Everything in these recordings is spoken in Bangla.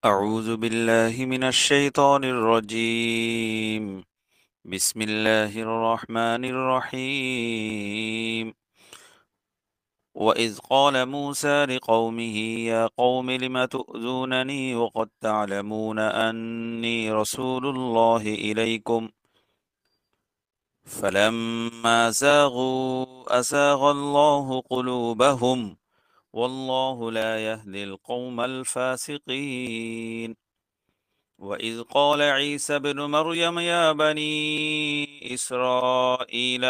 أعوذ بالله من الشيطان الرجيم. بسم الله الرحمن الرحيم. وإذ قال موسى لقومه يا قوم لم تؤذونني وقد تعلمون أني رسول الله إليكم فلما زاغوا أزاغ الله قلوبهم والله لا يهدي القوم الفاسقين. وإذ قال عيسى ابن مريم يا بني إسرائيل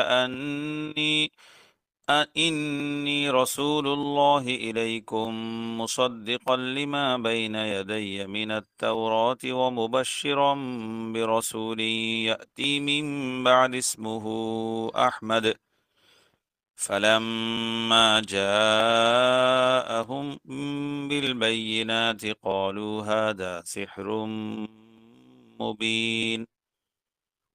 إني رسول الله إليكم مصدقا لما بين يدي من التوراة ومبشرا برسول يأتي من بعد اسمه أحمد. فلما جاءهم بالبينات قالوا هذا سحر مبين.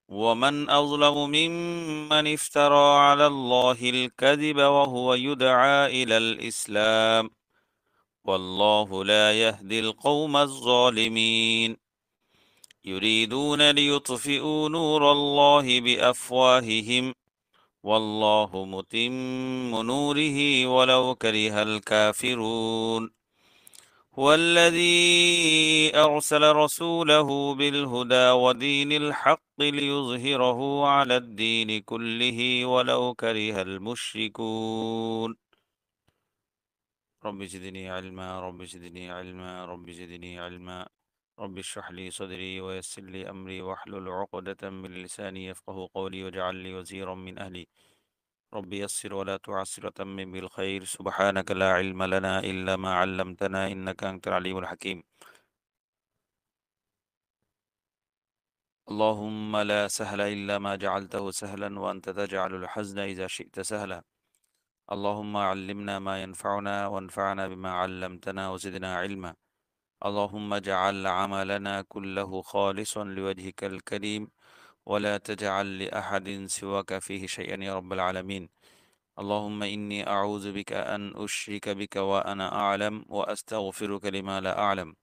ومن أظلم ممن افترى على الله الكذب وهو يدعى إلى الإسلام والله لا يهدي القوم الظالمين. يريدون ليطفئوا نور الله بأفواههم والله متم نوره ولو كره الكافرون. هو الذي أرسل رسوله بالهدى ودين الحق ليظهره على الدين كله ولو كره المشركون. رب زدني علما رب زدني علما رب زدني علما رب اشرح لي صدري ويسر لي أمري واحلل عقدة من لساني يفقه قولي واجعل لي وزيرا من أهلي. رب يسر ولا تعسر وتمم بالخير. سبحانك لا علم لنا إلا ما علمتنا إنك أنت العليم الحكيم. اللهم لا سهل إلا ما جعلته سهلا وأنت تجعل الحزن إذا شئت سهلا. اللهم علمنا ما ينفعنا وانفعنا بما علمتنا وزدنا علما. اللهم اجعل عملنا كله خالصا لوجهك الكريم ولا تجعل لأحد سواك فيه شيئا يا رب العالمين. اللهم إني أعوذ بك أن أشرك بك وأنا أعلم وأستغفرك لما لا أعلم.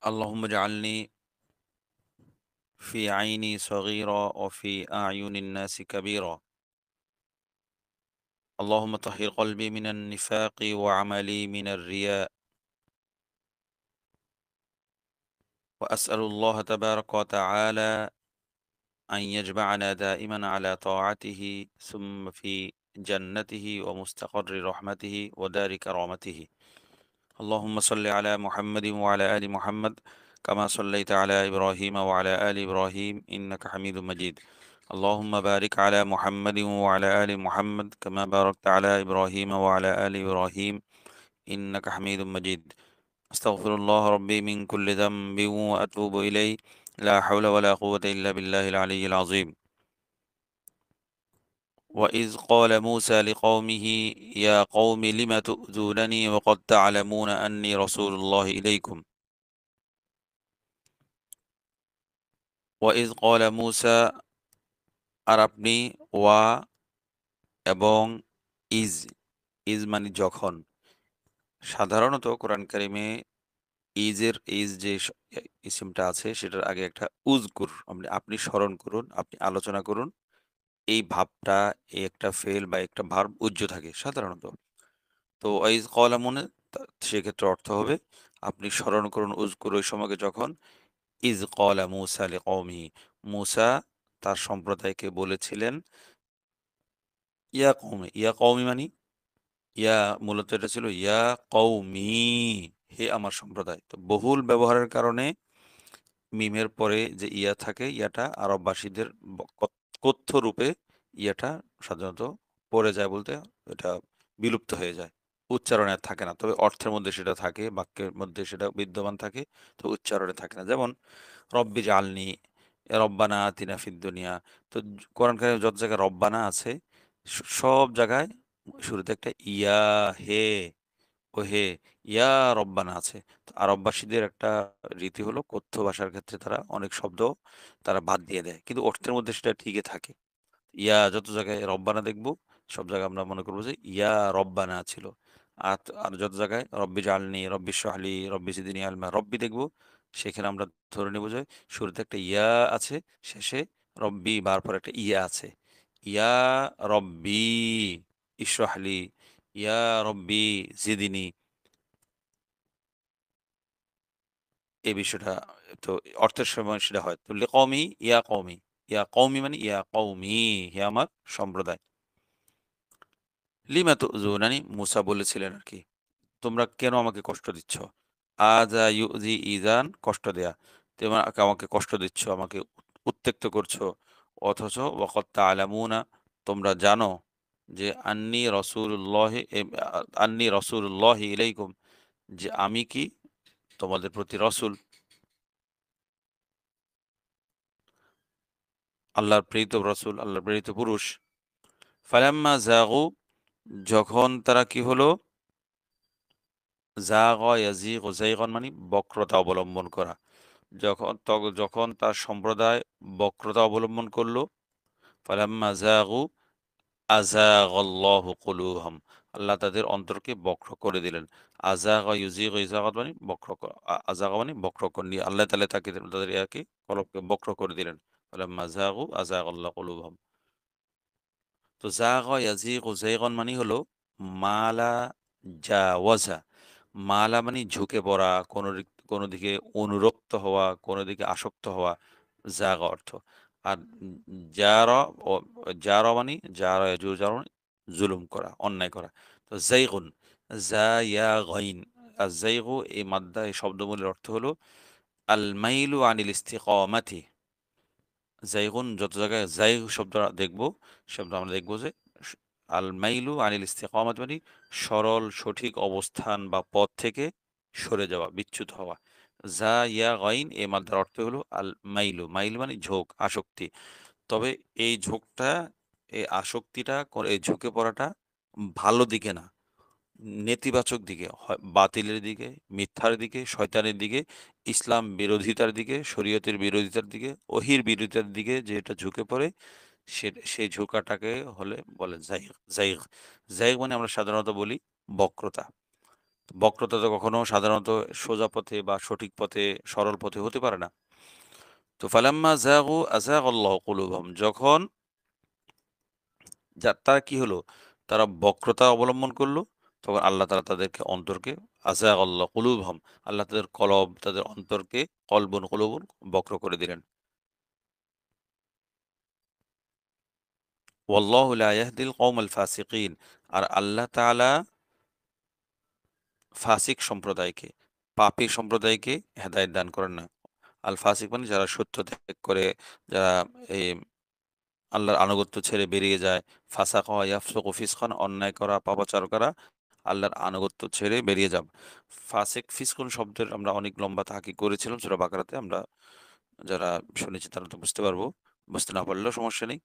اللهم اجعلني في عيني صغيرا وفي أعين الناس كبيرا. اللهم طهر قلبي من النفاق وعملي من الرياء. وأسأل الله تبارك وتعالى أن يجمعنا دائما على طاعته ثم في جنته ومستقر رحمته ودار كرامته. اللهم صل على محمد وعلى آل محمد كما صليت على إبراهيم وعلى آل إبراهيم إنك حميد مجيد. اللهم بارك على محمد وعلى آل محمد كما باركت على إبراهيم وعلى آل إبراهيم إنك حميد مجيد. أستغفر الله ربي من كل ذنب وأتوب إليه. لا حول ولا قوة إلا بالله العلي العظيم. وإذ قال موسى لقومه يا قوم لم تؤذونني وقد تعلمون أني رسول الله إليكم. ওয়াইজ ক্বালা মূসা, আর আপনি ওয়া এবং ইজ, ইজ মানে যখন। সাধারণত কোরআন কারিমে ইজ যে ইসিমটা আছে সেটার আগে একটা উজকুর, আপনি স্মরণ করুন, আপনি আলোচনা করুন, এই ভাবটা, এই একটা ফেল বা একটা ভার্ব উজ্জ থাকে সাধারণত। তো ওয়াইজ ক্বালা মনে সেক্ষেত্রে অর্থ হবে আপনি স্মরণ করুন, উজকুর ওই সময়কে যখন ইজ ক্বালা মূসা লিকওমিহি, মূসা তার সম্প্রদায়কে বলেছিলেন ইয়া কওমি মানে ইয়া, মূলত এটা ছিল ইয়া কওমি, হে আমার সম্প্রদায়। তো বহুল ব্যবহারের কারণে মিমের পরে যে ইয়া থাকে, ইয়াটা আরববাসীদের কথ্য রূপে ইয়াটা সাধারণত পড়ে যায়, বলতে এটা বিলুপ্ত হয়ে যায়, উচ্চারণে আর থাকে না। তবে অর্থের মধ্যে সেটা থাকে, বাক্যের মধ্যে সেটা বিদ্যমান থাকে, তো উচ্চারণে থাকে না। যেমন রব্বি জালনি, রব্বানা আতিনা ফিদ দুনিয়া। তো কোরআন কারিমে যত জায়গায় রব্বানা আছে সব জায়গায় শুরুতে একটা ইয়া, হে, ও হে, ইয়া রব্বানা আছে। তো আরববাসীদের একটা রীতি হলো কথ্য ভাষার ক্ষেত্রে তারা অনেক শব্দ তারা বাদ দিয়ে দেয়, কিন্তু অর্থের মধ্যে সেটা ঠিকই থাকে। ইয়া যত জায়গায় রব্বানা দেখবো সব জায়গায় আমরা মনে করবো যে ইয়া রব্বানা ছিল। আর যত জায়গায় রব্বি জাআলনি, রব্বি ইশরাহলি, রব্বি জিদনি আলমা, রব্বি দেখব, সেখানে আমরা ধরে নেব যে শুরুতে একটা ইয়া আছে, শেষে রব্বি বার পর একটা ইয়া আছে। ইয়া রব্বি ইশরাহলি, ইয়া রব্বি জিদিনি, এই বিষয়টা। তো অর্থের সময় সেটা হয়। তো লিকওমি, ইয়া কওমি, ইয়া কওমি মানে ইয়া কওমি, হে আমার সম্প্রদায়। লিমা তুযুনানি, মুসা বলেছিলেন আর কি, তোমরা কেন আমাকে কষ্ট দিচ্ছ? আযা ইউযি ইযান, কষ্ট দেয়া। তোমরা আমাকে কষ্ট দিচ্ছ, আমাকে উত্ত্যক্ত করছো। অথচ ওয়াকাদ তা'লামুনা, তোমরা জানো যে আন্নী রাসূলুল্লাহি ইলাইকুম, যে আমি কি তোমাদের প্রতি রাসূল, আল্লাহর প্রেরিত রাসূল, আল্লাহর প্রেরিত পুরুষ। ফালাম্মা যাগু, যখন তারা কি হলো, যাগা ইয়াজিগু যায়গান মানে বক্রতা অবলম্বন করা। যখন তার সম্প্রদায় বক্রতা অবলম্বন করলো, ফালাম্মা যাগু আযাগাল্লাহু কুলুবুহুম, আল্লাহ তাদের অন্তরকে বক্র করে দিলেন। আযাগা ইউযিগু ইযাগাত মানে বক্র আযাগা মানে বক্র করে দিয়ে আল্লাহ তাআলা তাদের ইয়াকে কলবকে বক্র করে দিলেন। ফালাম্মা যাগু আযাগাল্লাহু কুলুবুহুম। তো যাগা ইয়াজিগু যায়গান মানে হলো মালা জাওয়াজা। মালা মানে ঝুঁকে পড়া, কোনো দিকে অনুরক্ত হওয়া, কোনো দিকে আসক্ত হওয়া, জাগা অর্থ। আর জারা, ও জারা মানে জারা ইয়াজুরু জারা মানে জুলুম করা, অন্যায় করা। তো যায়গুন, যা ইয়া গাইন, আর যায়গু এই মাদ্দা, এই শব্দমূলের অর্থ হলো আল মাইলু আনিল ইস্তিকামাতি। যায়গুন, যত জায়গায় যায়গ শব্দটা দেখব, শব্দ আমরা দেখব যে স- আল মাইলু আনিল ইস্তিকামাত মানে সরল সঠিক অবস্থান বা পথ থেকে সরে যাওয়া, বিচ্যুত হওয়া। যা ইয়া গাইন এই মাদ্রার অর্থ হলো আল মাইলু, মাইল মানে ঝোঁক, আসক্তি। তবে এই ঝোঁকটা, এই আসক্তিটা, এই ঝুঁকে পড়াটা ভালো দিকে না, নেতিবাচক দিকে, হয় বাতিলের দিকে, মিথ্যার দিকে, শয়তানের দিকে, ইসলাম বিরোধিতার দিকে, শরীয়তের বিরোধিতার দিকে, ওহির বিরোধিতার দিকে যেটা ঝুঁকে পড়ে, সেই ঝোঁকাটাকে হলে বলে জাইগ। জাইগ, জাইগ মানে আমরা সাধারণত বলি বক্রতা। বক্রতা তো কখনো সাধারণত সোজা পথে বা সঠিক পথে, সরল পথে হতে পারে না। তো ফালাম্মা যাগু আযাগাল্লাহু কুলুবহুম, যখন তারা কি হলো, তারা বক্রতা অবলম্বন করলো, তখন আল্লাহ তাআলা তাদেরকে অন্তরকে আযাগাল্লাহু কুলুবহুম, আল্লাহ তাদের কলব, তাদের অন্তরকে কলবুন কুলুবুন বক্র করে দিলেন। ওয়াল্লাহু লা ইয়াহদিল কওমাল ফাসিকিন, আর আল্লাহ তাআলা ফাসিক সম্প্রদায়কে, পাপী সম্প্রদায়কে হেদায়েত দান করেন না। আল ফাসিক মানে যারা সত্য ত্যাগ করে, যারা এই আল্লাহর আনুগত্য ছেড়ে বেরিয়ে যায়। ফাসাক ওয়া ইয়াফসুকু ফিসকান, অন্যায় করা, পাপাচার করা, আল্লাহর আনুগত্য ছেড়ে বেরিয়ে যাওয়া। ফাসিক ফিসকুন শব্দের আমরা অনেক লম্বা তাহকিক করেছিলাম সূরা বাকারাতে। আমরা যারা শুনেছি তারা তো বুঝতে পারবো, বুঝতে না পারলেও সমস্যা নেই।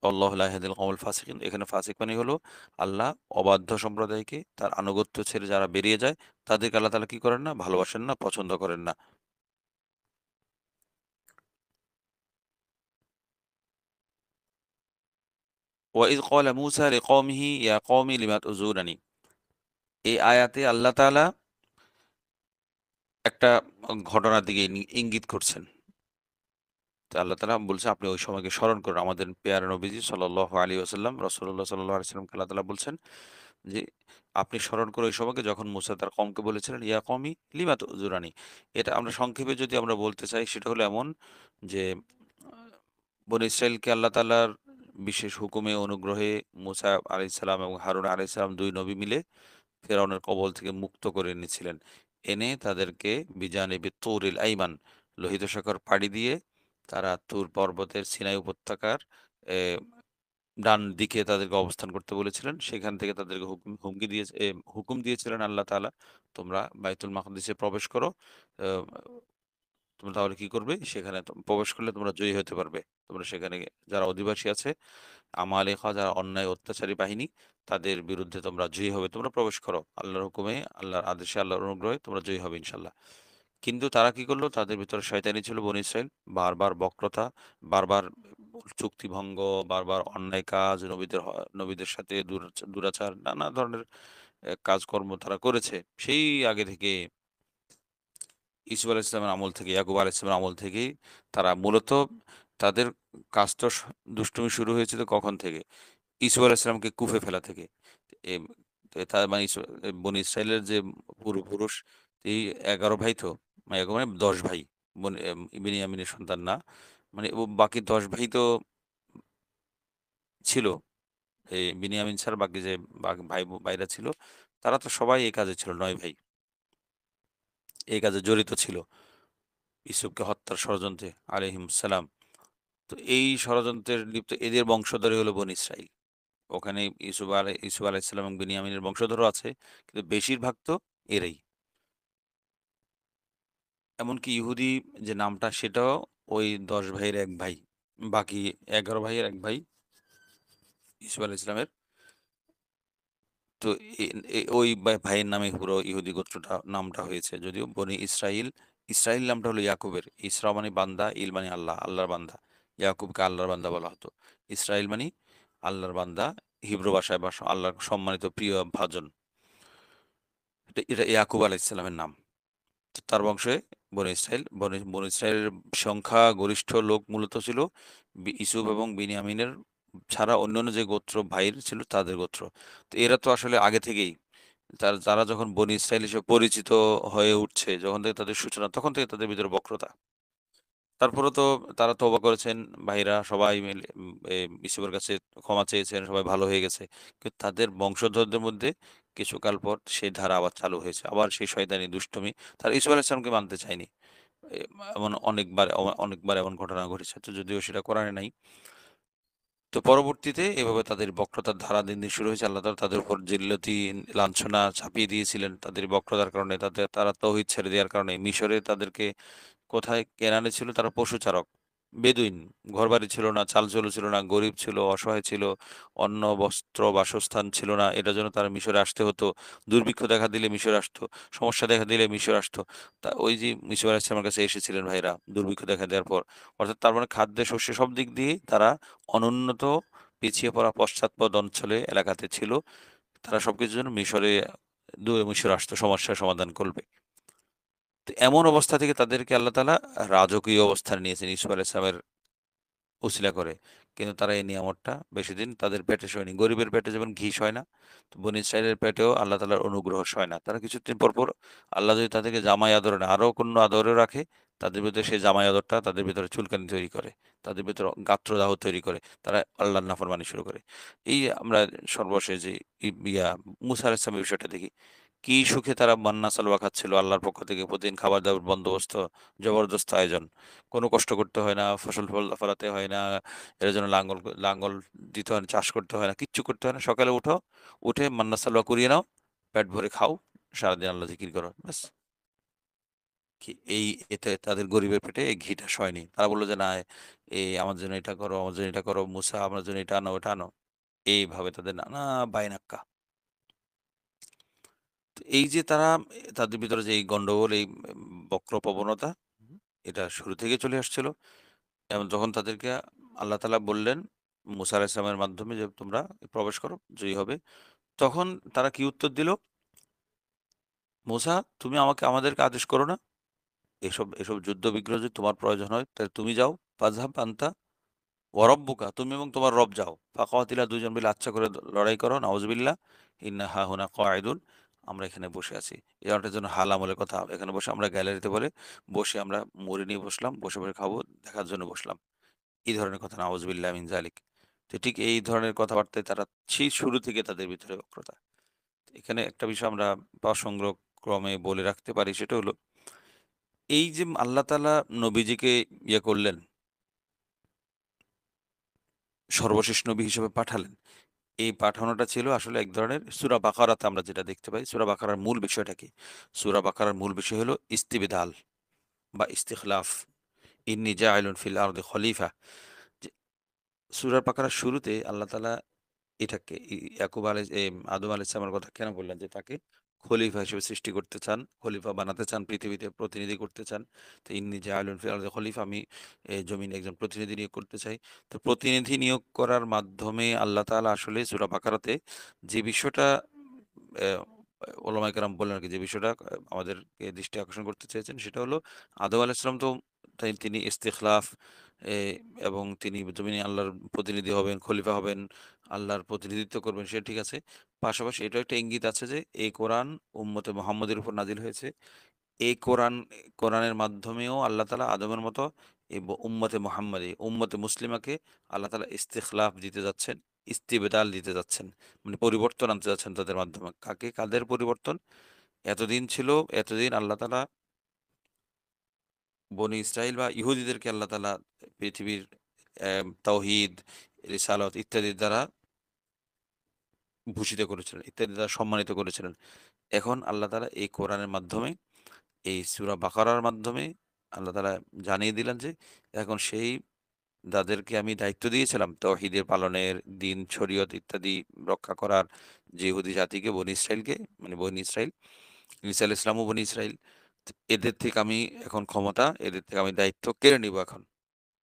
আল্লাহু লা ইয়াহদিল কওমাল ফাসিকিন, এখানে ফাসিক মানে হলো আল্লাহ অবাধ্য সম্প্রদায়কে, তার আনুগত্য ছেড়ে যারা বেরিয়ে যায়, তাদেরকে আল্লাহ তাআলা কি করেন না, ভালোবাসেন না, পছন্দ করেন না। ওয়াইয ক্বালা মূসা লিকওমিহি ইয়া কওমি লিমা তুযুনানি, এই আয়াতে আল্লাহ তাআলা একটা ঘটনার দিকে ইঙ্গিত করছেন। তো আল্লাহ তাআলা বলছে, আপনি ওই সময়কে স্মরণ করুন। আমাদের পেয়ারা নবীজি সাল্লাল্লাহু আলাইহি ওয়াসাল্লাম, রাসূলুল্লাহ সাল্লাল্লাহু আলাইহি ওয়াসাল্লামকে আল্লাহ তাআলা বলছেন যে, আপনি স্মরণ করো ওই সময়কে যখন মুসা তার কওমকে বলেছিলেন, ইয়া কওমি লিমা তুযুরানি। এটা আমরা সংক্ষেপে যদি আমরা বলতে চাই, সেটা হলো এমন যে, বনী ইসরাইলকে আল্লাহ তাআলার বিশেষ হুকুমে, অনুগ্রহে মুসা আলাইহিস সালাম এবং হারুন আলাইহিস সালাম ২ নবী মিলে ফেরাউনের কবল থেকে মুক্ত করে এনেছিলেন। এনে তাদেরকে বিজানিবি তুরিল আইমান, লোহিত সাগর পাড়ি দিয়ে তারা তুর পর্বতের সিনাই উপত্যকার এ ডান দিকে তাদেরকে অবস্থান করতে বলেছিলেন। সেখান থেকে তাদেরকে হুকুম দিয়েছিলেন আল্লাহ তাআলা, তোমরা বাইতুল মাকদিসে প্রবেশ করো। আ তোমরা তাহলে কি করবে? সেখানে প্রবেশ করলে তোমরা জয়ী হতে পারবে। তোমরা সেখানে যারা অধিবাসী আছে, আমালেখা যারা অন্যায় অত্যাচারী বাহিনী, তাদের বিরুদ্ধে তোমরা জয়ী হবে। তোমরা প্রবেশ করো। আল্লাহর হুকুমে, আল্লাহর আদেশে, আল্লাহর অনুগ্রহে তোমরা জয়ী হবে ইনশাআল্লাহ। কিন্তু তারা কি করলো? তাদের ভিতরে শয়তানি ছিল বনী ইসরাইল। বারবার বক্রতা, বারবার চুক্তি ভঙ্গ, বারবার অন্যায় কাজ, নবীদের সাথে দুরাচার, নানা ধরনের কাজকর্ম তারা করেছে। সেই আগে থেকে ইসুফ আলাইহিস সালামের আমল থেকে, ইয়াকুব আলাইহিস সালামের আমল থেকেই তারা মূলত তাদের কাজটা দুষ্টুমি শুরু হয়েছিল কখন থেকে? ইসুফ আলাইহিস সালামকে কুফে ফেলা থেকে। এম তার মানে বনী ইসরাইলের যে পূর্বপুরুষ এই ১১ ভাই তো, মানে ১১ মানে ১০ ভাই। বিনিয়ামিনের সন্তান না। মানে বাকি ১০ ভাই তো ছিল। এই বিনিয়ামিন ছাড়া বাকি যে ভাইরা ছিল, তারা তো সবাই এই কাজে ছিল, ৯ ভাই। এই কাজে জড়িত ছিল। ইউসুফকে হত্যার ষড়যন্ত্রে আলাইহিমুস সালাম। তো এই ষড়যন্ত্রের লিপ্ত এদের বংশধরই হলো বনী ইসরাইল। ওখানে ইউসুফ আলাইহিস সালাম এবং বিনিয়ামিনের বংশধরও আছে। কিন্তু বেশিরভাগ তো এরাই। এমনকি ইহুদি যে নামটা সেটাও ওই ১০ ভাইয়ের ১ ভাই। বাকি ১১ ভাইয়ের ১ ভাই ইউসুফ আলাইহিস সালামের। তো এ এ ওই ভাইয়ের নামে পুরো ইহুদি গোত্রটা নামটা হয়েছে। যদিও বনি ইসরাইল, ইসরাইল নামটা হলো ইয়াকুবের। ইসরা মানে বান্দা, ইল মানে আল্লাহ, আল্লাহর বান্দা। ইয়াকুবকে আল্লাহর বান্দা বলা হতো। ইসরাইল মানে আল্লাহর বান্দা, হিব্রু ভাষায় বা আল্লাহর সম্মানিত প্রিয় ভাজন। এটা ইয়াকুব আলাইহিস সালামের নাম। তো তার বংশে বনী ইসরাইল। বনী ইসরাইলের সংখ্যাগরিষ্ঠ লোক মূলত ছিল ইসুফ এবং বিনিয়ামিনের ছাড়া অন্যান্য যে গোত্র ভাইয়ের ছিল তাদের গোত্র। তো এরা তো আসলে আগে থেকেই যারা যখন বনী ইসরাইল হিসেবে পরিচিত হয়ে উঠছে, যখন থেকে তাদের সূচনা, তখন থেকে তাদের ভিতরে বক্রতা। তারপরেও তো তারা তওবা করেছেন, ভাইরা সবাই মিলে ইসুফের কাছে ক্ষমা চেয়েছেন, সবাই ভালো হয়ে গেছে। কিন্তু তাদের বংশধরদের মধ্যে কিছুকাল পর সেই ধারা আবার চালু হয়েছে। আবার সেই শয়তানি দুষ্টুমি। তারা ইসুফ আলাইহিস সালামকে মানতে চায়নি। এ এমন অনেকবার এমন ঘটনা ঘটেছে। তো যদিও সেটা কোরআনে নাই। তো পরবর্তীতে এভাবে তাদের বক্রতার ধারা দিন, দিন শুরু হয়েছে। আল্লাহ তাআলা তাদের উপর জিল্লতি লাঞ্ছনা চাপিয়ে দিয়েছিলেন। তাদের বক্রতার কারণে, তারা তাওহীদ ছেড়ে দেওয়ার কারণে। মিশরে তাদেরকে কোথায় কেনানে ছিল, তারা পশুচারক, বেদুইন। ঘরবাড়ি ছিল না, চাল-চুলো ছিল না, গরিব ছিল, অসহায় ছিল, অন্ন, বস্ত্র, বাসস্থান ছিল না। এটার জন্য তারা মিশরে আসতে হতো। দুর্ভিক্ষ দেখা দিলে মিশরে আসতো, সমস্যা দেখা দিলে মিশরে আসতো। তা ওই যে ঈসা আলাইহিস সালামের কাছে এসেছিলেন ভাইরা দুর্ভিক্ষ দেখা দেওয়ার পর। অর্থাৎ তার মানে খাদ্যে, শস্যে সব দিক দিয়েই তারা অনুন্নত, পিছিয়ে পড়া পশ্চাৎপদ অঞ্চলে এলাকাতে ছিল। তারা সবকিছুর জন্য মিশরে আসতো সমস্যার সমাধান করবে। তো এমন অবস্থা থেকে তাদেরকে আল্লাহ তাআলা রাজকীয় অবস্থানে নিয়েছেন ইউসুফ আলাইহিস সালামের উছিলা করে। কিন্তু তারা এই নিয়ামতটা বেশিদিন তাদের পেটে সয়নি। গরিবের পেটে যেমন ঘি সয় না, তো বনী ইসরাইলের পেটেও আল্লাহ তাআলার অনুগ্রহ সয় না। তারা কিছুদিন পর আল্লাহ যদি তাদেরকে জামাই আদরে না, আরো কোনো আদরেও রাখে, তাদের ভিতরে সেই জামাই আদরটা তাদের ভিতরে চুলকানি তৈরি করে। তাদের ভিতরে গাত্রদাহ তৈরি করে। তারা আল্লাহর নাফরমানি শুরু করে। এই আমরা সর্বশেষ যে মুসা আলাইহিস সালামের বিষয়টা দেখি। কি সুখে তারা মান্না সালোয়া খাচ্ছিল আল্লাহর পক্ষ থেকে প্রতিদিন খাবার-দাবার বন্দোবস্ত, জবরদস্ত আয়োজন। কোনো কষ্ট করতে হয় না, ফলাতে হয় না, এর জন্য লাঙ্গল দিতে হয় না, চাষ করতে হয় না, কিচ্ছু করতে হয় না। সকালে উঠো, উঠে মান্না সালোয়া কুড়িয়ে নাও, পেট ভরে খাও, সারাদিন আল্লাহ জিকির করো। ব্যাস। এই এতে তাদের গরিবের পেটে এই ঘিটা সয়নি। তারা বলল যে, "না, আমার জন্য এটা করো, আমার জন্য এটা করো, মুসা আমার জন্য এটা আনো, ওটা আনো।" এইভাবে তাদের নানা বায়নাক্কা। তো এই যে তাদের ভিতরে যে এই গন্ডগোল, এই বক্র প্রবণতা, এটা শুরু থেকে চলে আসছিল। এবং যখন তাদেরকে আল্লাহ তাআলা বললেন মুসা আলাইহিস সালামের মাধ্যমে যে, "তোমরা প্রবেশ করো, জয়ী হবে।" তখন তারা কি উত্তর দিল? "মুসা, তুমি আমাদেরকে আদেশ করো না। এসব যুদ্ধ বিগ্রহ যদি তোমার প্রয়োজন হয় তাহলে তুমি যাও। ফাযহাব আনতা ওয়া রাব্বুকা, তুমি এবং তোমার রব যাও। ফাকাতিলা, দুইজন মিলে আচ্ছা করে লড়াই করো। নাউযুবিল্লাহ। ইন্না হাহুনা কাঈদুন, আমরা এখানে বসে আছি।" এটার জন্য হাল আমলের কথা। এখানে বসে আমরা গ্যালারিতে বসে আমরা মুড়ি নিয়ে বসলাম। বসে খাবো, দেখার জন্য বসলাম। এই ধরনের কথা, নাউযুবিল্লাহ মিন যালিক। তো ঠিক এই ধরনের কথাবার্তায় তারা সেই শুরু থেকে তাদের ভিতরে বক্রতা। এখানে একটা বিষয় আমরা প্রসঙ্গক্রমে বলে রাখতে পারি, সেটা হলো এই যে আল্লাহ তাআলা নবীজিকে করলেন, সর্বশেষ নবী হিসেবে পাঠালেন। এই পাঠানোটা ছিল আসলে এক ধরনের, সূরা বাকারাতে আমরা যেটা দেখতে পাই, সূরা বাকারার মূল বিষয়টা কি? সূরা বাকারার মূল বিষয় হলো ইস্তিবদাল বা ইস্তিখলাফ। ইন্নী জাইলুন ফিল আরদি খলিফা। যে সূরা বাকারার শুরুতে আল্লাহ তাআলা এটাকে আদম আলাইহিস সালামের কথা কেন বললেন? যে তাকে খলিফা হিসেবে সৃষ্টি করতে চান, খলিফা বানাতে চান, পৃথিবীতে প্রতিনিধি করতে চান। তো ইন্নী জাইলুন ফিল আরদি খলিফা, আমি জমিনে একজন প্রতিনিধি নিয়োগ করতে চাই। তো প্রতিনিধি নিয়োগ করার মাধ্যমে আল্লাহ তাআলা আসলে সূরা বাকারাতে যে বিষয়টা ওলামায়ে কেরাম বললেন আরকি, যে বিষয়টা আমাদেরকে দৃষ্টি আকর্ষণ করতে চেয়েছেন সেটা হলো, আদম আলাইহিস সালাম তো তিনি ইস্তিখলাফ, এ এবং তিনি জমিনে আল্লাহর প্রতিনিধি হবেন, খলিফা হবেন, আল্লাহর প্রতিনিধিত্ব করবেন, সেটা ঠিক আছে। পাশাপাশি এটাও একটা ইঙ্গিত আছে যে এই কোরআন উম্মতে মুহাম্মদের উপর নাজিল হয়েছে। এই কোরআনের মাধ্যমেও আল্লাহ তাআলা আদমের মতো এই উম্মতে মুহাম্মাদি, উম্মতে মুসলিমাকে আল্লাহ তাআলা ইস্তিখলাফ দিতে যাচ্ছেন, ইস্তিবদাল দিতে যাচ্ছেন। মানে পরিবর্তন আনতে যাচ্ছেন তাদের মাধ্যমে। কাদের পরিবর্তন? এতদিন আল্লাহ তাআলা বনি ইসরাইল বা ইহুদিদেরকে আল্লাহ তাআলা পৃথিবীর তাওহীদ, রিসালাত ইত্যাদির দ্বারা ভূষিত করেছিলেন, ইত্যাদি দ্বারা সম্মানিত করেছিলেন। এখন আল্লাহ তাআলা এই কোরআনের মাধ্যমে, এই সূরা বাকারার মাধ্যমে আল্লাহ তাআলা জানিয়ে দিলেন যে এখন যাদেরকে আমি দায়িত্ব দিয়েছিলাম তাওহীদের পালনের, দিন, শরীয়ত ইত্যাদি রক্ষা করার, যে ইহুদি জাতিকে, বনী ইসরাইলকে, মানে বনী ইসরাইল, ঈসা আলাইহিস সালামও বনী ইসরাইল। এদের থেকে আমি এখন এদের থেকে আমি দায়িত্ব কেড়ে নিবো এখন।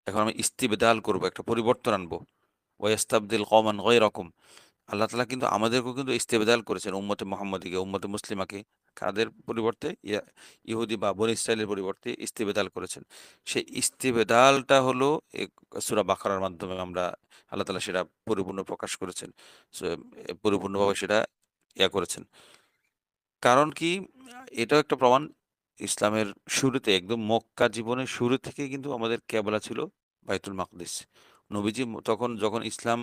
এখন আমি ইস্তিবদাল করব, একটা পরিবর্তন আনবো। ওয়াস্তাবদিল কওমান গায়রাকুম। আল্লাহ তাআলা কিন্তু আমাদেরকেও কিন্তু ইস্তেবদাল করেছেন, উম্মতে মুহাম্মাদীকে, উম্মতে মুসলিমাকে। কাদের পরিবর্তে? ইহুদি বা বনী ইসরাইলের পরিবর্তে ইস্তেবেদাল করেছেন। সেই ইস্তেবেদালটা হলো সূরা বাকারার মাধ্যমে আল্লাহ তাআলা সেটা পরিপূর্ণ প্রকাশ করেছেন। সো পরিপূর্ণভাবে সেটা করেছেন। কারণ কি? এটাও একটা প্রমাণ, ইসলামের শুরুতে একদম মক্কা জীবনের শুরু থেকেই কিন্তু আমাদের কেবলা ছিল বাইতুল মাকদিস। নবীজি তখন যখন ইসলাম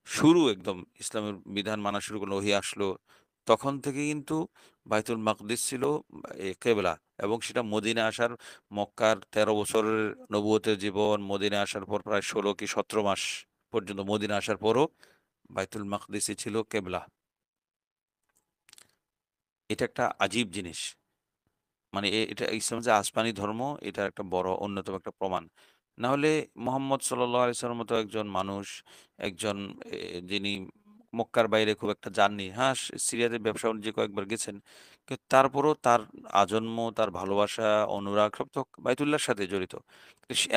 শুরু, একদম ইসলামের বিধান মানা শুরু করলো, ওহী আসলো, তখন থেকে কিন্তু বাইতুল মাকদিস ছিল কেবলা। এবং সেটা মদিনায় আসার, মক্কার ১৩ বছরের নবুয়তের জীবন, মদিনায় আসার পর প্রায় ১৬ কি ১৭ মাস পর্যন্ত মদিনায় আসার পরও বাইতুল মাকদিসই ছিল কেবলা। এটা একটা আজীব জিনিস। মানে এটা ইসলাম যে আসমানি ধর্ম, এটার একটা বড় অন্যতম একটা প্রমাণ। না হলে মুহাম্মদ সাল্লাল্লাহু আলাইহি ওয়াসাল্লামের মতো একজন মানুষ, একজন যিনি মক্কার বাইরে খুব একটা যাননি। হ্যাঁ, সিরিয়াতে ব্যবসা-বাণিজ্যে কয়েকবার গেছেন। কিন্তু তারপরও তার আজন্ম, তার ভালোবাসা, অনুরাগ সব তো বাইতুল্লাহর সাথে জড়িত।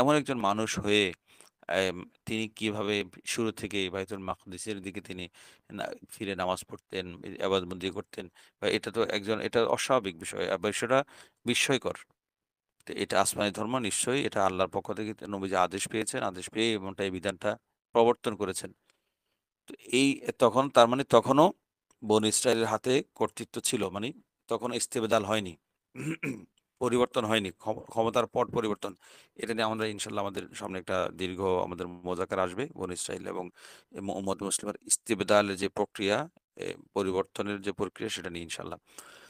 এমন একজন মানুষ হয়ে এম তিনি কিভাবে শুরু থেকেই বাইতুল মাকদিসের দিকে তিনি না ফিরে নামাজ পড়তেন, ইবাদতবন্দি করতেন। বা এটা অস্বাভাবিক বিষয়। বিষয়টা বিস্ময়কর। তো এটা আসমানি ধর্ম, নিশ্চয়ই এটা আল্লাহর পক্ষ থেকে নবীজি আদেশ পেয়েছেন। আদেশ পেয়ে এমনটা এই বিধানটা প্রবর্তন করেছেন। তো তার মানে তখনও বনী ইসরাইলের হাতে কর্তৃত্ব ছিল। মানে তখনও ইস্তেবেদাল হয়নি। পরিবর্তন হয়নি। ক্ষমতার পট পরিবর্তন। এটা নিয়ে আমরা ইনশাআল্লাহ আমাদের সামনে একটা দীর্ঘ আমাদের মোজাকারা আসবে। বনী ইসরাইল এবং উম্মত মুসলিমের ইস্তেবেদালের যে প্রক্রিয়া, এ পরিবর্তনের যে প্রক্রিয়া, সেটা নিয়ে ইনশাআল্লাহ।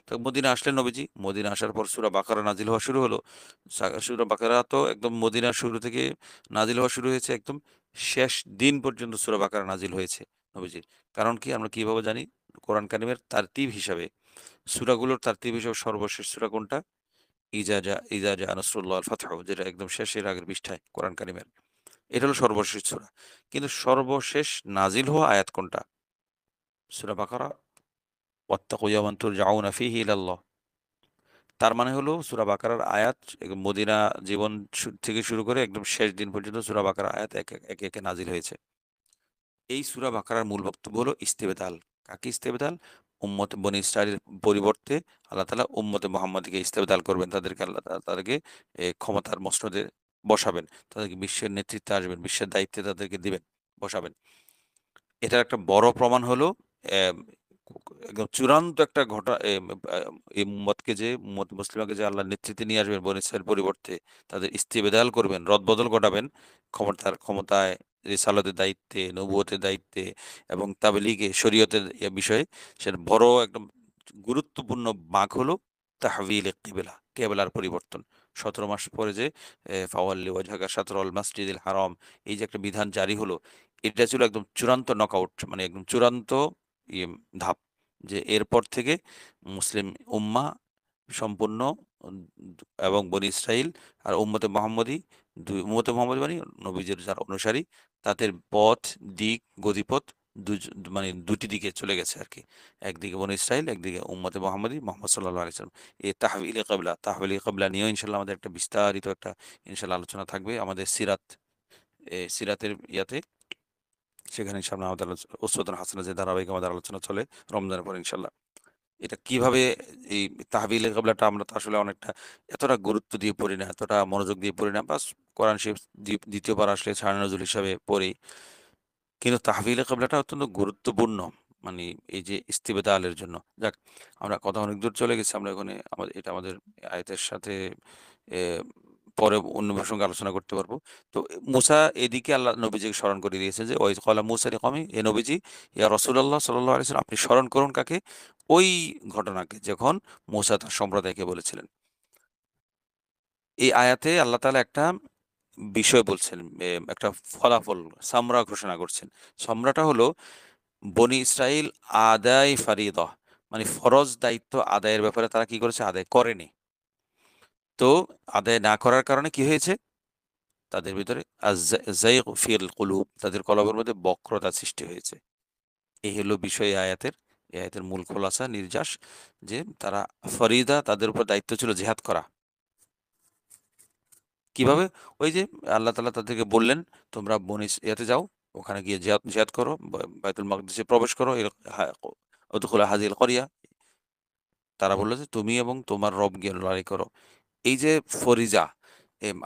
তো মদিনা আসলেন নবীজি। মদিনা আসার পর সূরা বাকারা নাজিল হওয়া শুরু হলো। সূরা বাকারা তো একদম মদিনার শুরু থেকে নাজিল হওয়া শুরু হয়েছে, একদম শেষ দিন পর্যন্ত সূরা বাকারা নাজিল হয়েছে নবীজির। কারণ কি? আমরা কিভাবে জানি? কোরআন কারিমের তারতিব হিসাবে, সূরাগুলোর তারতিব হিসাবে সর্বশেষ সূরা কোনটা? ইজা জা নাসরুল্লাহ ওয়াল ফাতহু, যেটা একদম শেষের আগের পৃষ্ঠায় কোরআন কারিমের। এটা হলো সর্বশেষ সূরা। কিন্তু সর্বশেষ নাজিল হওয়া আয়াত কোনটা? সূরা বাকারা, ওয়াত্তাকু ইয়াওমান তুরজাউনা ফীহি ইলাল্লাহ। তার মানে হলো সূরা বাকারার আয়াত মদিনা জীবন থেকে শুরু করে একদম শেষ দিন পর্যন্ত সূরা বাকারার আয়াত একে একে নাজিল হয়েছে। এই সূরা বাকারার মূল বক্তব্য হলো ইস্তেবেদাল। কাকে ইস্তেবেদাল? উম্মতে বনী ইসরাইলের পরিবর্তে আল্লাহ তাআলা উম্মতে মুহাম্মাদীকে ইস্তেবেদাল করবেন। তাদেরকে ক্ষমতার মসনদে বসাবেন। তাদেরকে বিশ্বের নেতৃত্বে আসবেন, বিশ্বের দায়িত্বে তাদেরকে দিবেন, বসাবেন। এটার একটা বড় প্রমাণ হলো এম একদম চূড়ান্ত একটা এই উম্মত মুসলিমাকে যে আল্লাহর নেতৃত্বে নিয়ে আসবেন বনী ইসরাইল পরিবর্তে, তাদের ইস্তেবেদাল করবেন, রদবদল ঘটাবেন ক্ষমতায়, রিসালাতের দায়িত্বে, নবুয়তের দায়িত্বে এবং তাবলীগে, শরীয়তের বিষয়ে। সেটা বড় একদম গুরুত্বপূর্ণ বাঁক হলো তাহওয়িলে কিবলার পরিবর্তন। ১৭ মাস পরে যে ফাওয়াল্লি ওয়াজহাকা শাতরাল মাসজিদিল হারাম, এই যে একটা বিধান জারি হলো, এটা ছিল একদম চূড়ান্ত নকআউট, মানে একদম চূড়ান্ত ইয়ে ধাপ। যে এরপর থেকে মুসলিম উম্মাহ সম্পূর্ণ উম এবং বনী ইসরাইল আর উম্মতে মুহাম্মদী মানে নবীজির যারা অনুসারী, তাদের পথ, দিক, গতিপথ মানে ২ টি দিকে চলে গেছে আরকি। একদিকে বনী ইসরাইল, একদিকে উম্মতে মুহাম্মদী, মুহাম্মদ সাল্লাল্লাহু আলাইহি ওয়াসাল্লাম। এই তাহওয়িলে কিবলা নিয়েও ইনশাআল্লাহ আমাদের একটা বিস্তারিত একটা ইনশাআল্লাহ আলোচনা থাকবে আমাদের সিরাতের ইয়াতে। সেখানে ইনশাআল্লাহ আমাদের উসওয়াতুন হাসানাহ যে ধারাবাহিক আমাদের আলোচনা চলে রমজানের পর ইনশাআল্লাহ। এটা কিভাবে এই তাহবিল কিবলাটা আমরা তো আসলে অনেকটা এতটা গুরুত্ব দিয়ে পড়ি না, এতটা মনোযোগ দিয়ে পড়ি না, বাস কোরআন শরীফ দ্বিতীয় বার আসলে ছায়া নজুল হিসাবে পড়ি। কিন্তু তাহবিল কিবলাটা অত্যন্ত গুরুত্বপূর্ণ, মানে এই যে ইস্তিবেদা আলের জন্য। যাক, আমরা কথা অনেক দূর চলে গেছি, আমরা ওখানে আমাদের এটা আমাদের আয়াতের সাথে এ, পরে অন্য প্রসঙ্গে আলোচনা করতে পারবো। তো মুসা এদিকে আল্লাহ নবীজিকে স্মরণ করে দিয়েছে যে ওই কলা মুসা কমি এ নবীজি ইয়া রসুল্লাহ সাল্লাহ আলাইহি আপনি স্মরণ করুন কাকে? ওই ঘটনাকে যখন মুসা তার সম্প্রদায়কে বলেছিলেন। এই আয়াতে আল্লাহ তাআলা একটা বিষয় বলছেন, একটা ফলাফল সামরা ঘোষণা করছেন। সামরাটা হলো বনি ইসরাইল আদায় ফারিদহ, মানে ফরজ দায়িত্ব আদায়ের ব্যাপারে তারা কি করেছে? আদায় করেনি। তো আদায় না করার কারণে কি হয়েছে? তাদের ভিতরে যায়গ ফিল কুলুব, তাদের কলবের মধ্যে বক্রতা সৃষ্টি হয়েছে। এই হলো বিষয় এই আয়াতের। এই আয়াতের মূল খোলাসা নির্যাস যে তারা ফরিদা, তাদের উপর দায়িত্ব ছিল জিহাদ করা। কিভাবে? ওই যে আল্লাহ তাআলা তাদেরকে বললেন, তোমরা বনি ইয়াতে যাও, ওখানে গিয়ে জিহাদ জিহাদ করো, বাইতুল মাকদিসে প্রবেশ করো, উদখুলা হাযিহিল ক্বরিয়া। তারা বলল যে তুমি এবং তোমার রব গিয়ে লড়াই করো। এই যে ফরিজা,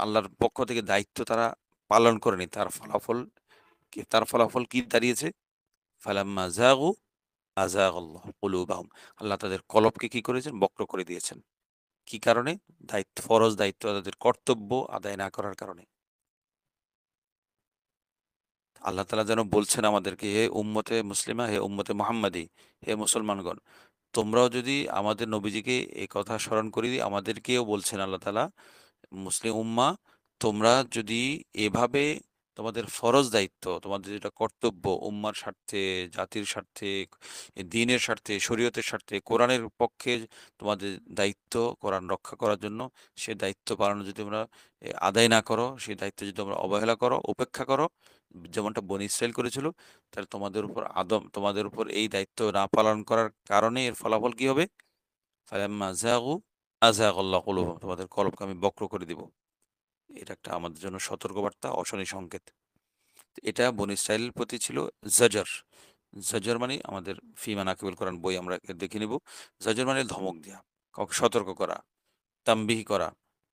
আল্লাহর পক্ষ থেকে দায়িত্ব তারা পালন করেনি, তার ফলাফল কি দাঁড়িয়েছে? ফালাম্মা যাগু আযাগাল্লাহু কুলুবাহুম। আল্লাহ তাদের কলবকে কি করেছেন? বক্র করে দিয়েছেন। কি কারণে? ফরজ দায়িত্ব, তাদের কর্তব্য আদায় না করার কারণে। আল্লাহ তাআলা যেন বলছেন আমাদেরকে, হে উম্মতে মুসলিমা, হে উম্মতে মুহাম্মাদী, হে মুসলমানগণ, তোমরাও যদি আমাদের নবীজিকে এই কথা স্মরণ করিয়ে দিই, আমাদেরকেও বলছেন আল্লাহ তাআলা, মুসলিম উম্মাহ, তোমরা যদি এভাবে তোমাদের ফরজ দায়িত্ব, তোমাদের যেটা কর্তব্য উম্মার স্বার্থে, জাতির স্বার্থে, দ্বীনের স্বার্থে, শরীয়তের স্বার্থে, কোরআনের পক্ষে তোমাদের দায়িত্ব, কোরআন রক্ষা করার জন্য, সে দায়িত্ব পালন যদি তোমরা আদায় না করো, সেই দায়িত্ব যদি তোমরা অবহেলা করো, উপেক্ষা করো, যেমনটা বনী ইসরাইল করেছিল, তাহলে তোমাদের উপর এই দায়িত্ব না পালন করার কারণে এর ফলাফল কি হবে? ফালাম্মা যাগু আযাগাল্লাহু কুলুবাহুম, তোমাদের কলবকে আমি বক্র করে দিব। এটা একটা আমাদের জন্য সতর্কবার্তা, অশনি সংকেত। এটা বনী ইসরাইলের প্রতি ছিল জাজর। জাজর মানে আমাদের ফি মানাকিবুল কোরআন বই আমরা দেখে নিব। জাজর মানে ধমক দেয়া, কাউকে সতর্ক করা, তানবীহ করা।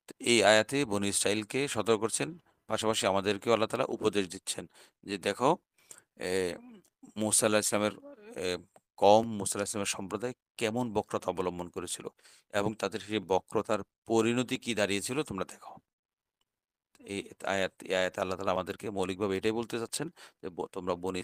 তো এই আয়াতে বনী ইসরাইলকে সতর্ক করছেন। পাশাপাশি আমাদেরকেও আল্লাহ তাআলা উপদেশ দিচ্ছেন যে দেখো, এ মুসা আলাহিসাল্লামের মুসা আলাহিসাল্লামের সম্প্রদায় কেমন বক্রতা অবলম্বন করেছিল এবং তাদের সেই বক্রতার পরিণতি কি দাঁড়িয়েছিল তোমরা দেখো। এই আয়াতে আল্লাহ তাআলা আমাদেরকে মৌলিকভাবে এটাই বলতে চাচ্ছেন যে তোমরা বনী